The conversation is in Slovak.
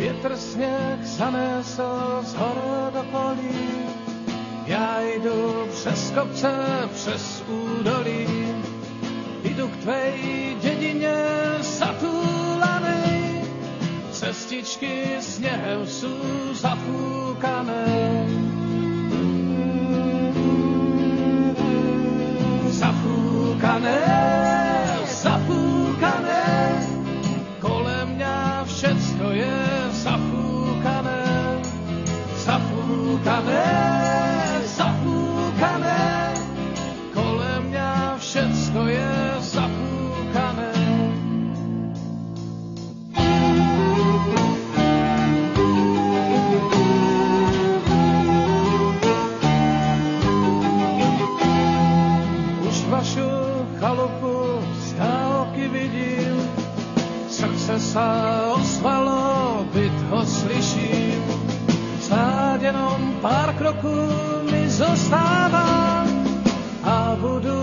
Vjetr sněh zanesl z hor do polí, já jdu přes kopce, přes údolí, jdu k tvej dědině zatulanej, cestičky sněhem sú zafúkané. Zafúkané, zafúkané, kolem mňa všetko je zafúkané, zafúkané, zafúkané, kolem mňa všetko je zafúkané. Už vašu chalupu z dálky vidím, srdce sa ozvalo, byt ho slyším. Snáď jenom pár kroků mi zostáva a budu